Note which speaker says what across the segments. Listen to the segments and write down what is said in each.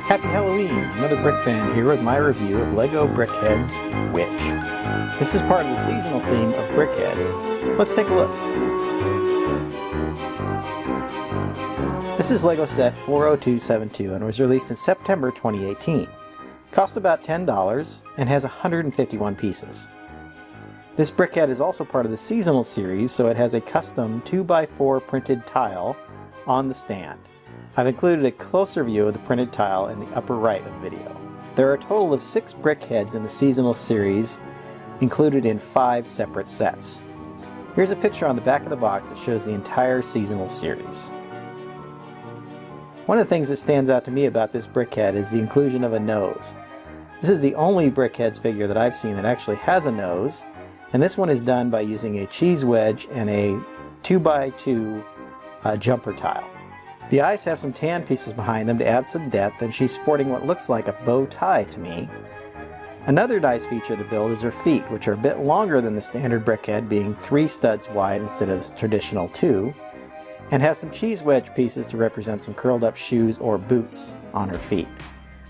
Speaker 1: Happy Halloween! Another Brick fan here with my review of LEGO BrickHeadz Witch. This is part of the seasonal theme of BrickHeadz. Let's take a look. This is LEGO set 40272 and was released in September 2018. Cost about $10 and has 151 pieces. This BrickHead is also part of the seasonal series, so it has a custom 2x4 printed tile on the stand. I've included a closer view of the printed tile in the upper right of the video. There are a total of 6 BrickHeads in the seasonal series, included in 5 separate sets. Here's a picture on the back of the box that shows the entire seasonal series. One of the things that stands out to me about this BrickHead is the inclusion of a nose. This is the only BrickHeadz figure that I've seen that actually has a nose, and this one is done by using a cheese wedge and a 2x2 jumper tile. The eyes have some tan pieces behind them to add some depth, and she's sporting what looks like a bow tie to me. Another nice feature of the build is her feet, which are a bit longer than the standard BrickHead, being 3 studs wide instead of the traditional 2, and have some cheese wedge pieces to represent some curled up shoes or boots on her feet.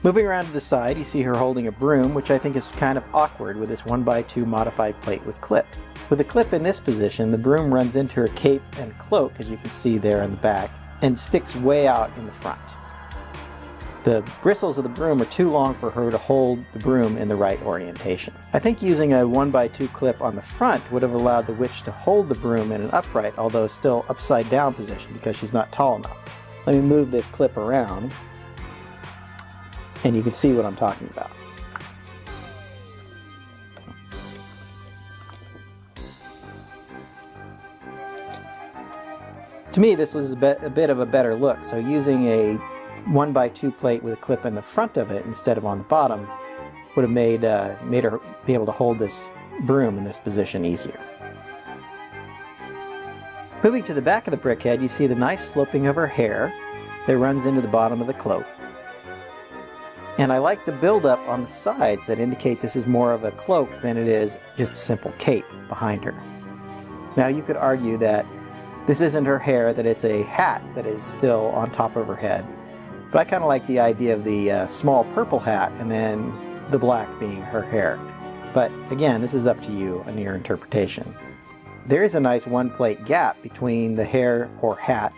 Speaker 1: Moving around to the side, you see her holding a broom, which I think is kind of awkward with this 1x2 modified plate with clip. With the clip in this position, the broom runs into her cape and cloak, as you can see there in the back, and sticks way out in the front. The bristles of the broom are too long for her to hold the broom in the right orientation. I think using a 1x2 clip on the front would have allowed the witch to hold the broom in an upright, although still upside down position because she's not tall enough. Let me move this clip around and you can see what I'm talking about. To me, this is a bit of a better look, so using a 1x2 plate with a clip in the front of it instead of on the bottom would have made her be able to hold this broom in this position easier. Moving to the back of the BrickHead, you see the nice sloping of her hair that runs into the bottom of the cloak. And I like the build-up on the sides that indicate this is more of a cloak than it is just a simple cape behind her. Now you could argue that this isn't her hair, that it's a hat that is still on top of her head. But I kind of like the idea of the small purple hat and then the black being her hair. But again, this is up to you and your interpretation. There is a nice one-plate gap between the hair or hat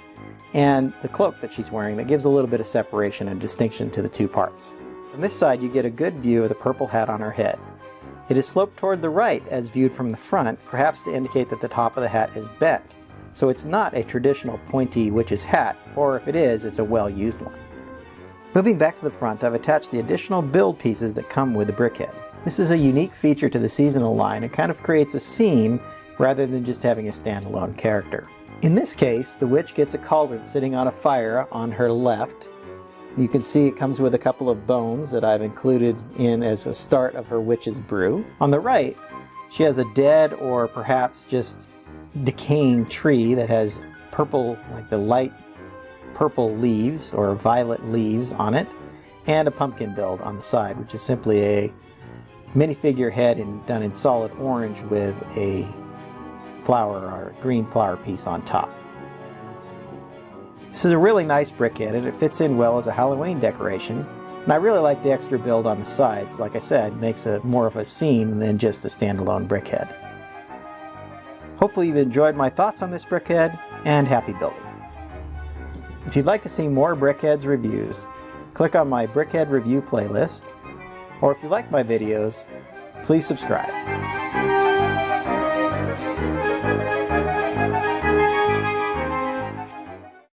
Speaker 1: and the cloak that she's wearing that gives a little bit of separation and distinction to the two parts. From this side, you get a good view of the purple hat on her head. It is sloped toward the right as viewed from the front, perhaps to indicate that the top of the hat is bent. So it's not a traditional pointy witch's hat, or if it is, it's a well-used one. Moving back to the front, I've attached the additional build pieces that come with the BrickHead. This is a unique feature to the seasonal line and kind of creates a scene rather than just having a standalone character. In this case, the witch gets a cauldron sitting on a fire on her left. You can see it comes with a couple of bones that I've included in as a start of her witch's brew. On the right, she has a dead or perhaps just decaying tree that has purple, like the light purple leaves or violet leaves on it, and a pumpkin build on the side, which is simply a minifigure head done in solid orange with a flower or a green flower piece on top. This is a really nice BrickHead and it fits in well as a Halloween decoration, and I really like the extra build on the sides. Like I said, makes it more of a scene than just a standalone BrickHead. Hopefully you've enjoyed my thoughts on this BrickHead, and happy building. If you'd like to see more BrickHeadz reviews, click on my BrickHead review playlist, or if you like my videos, please subscribe.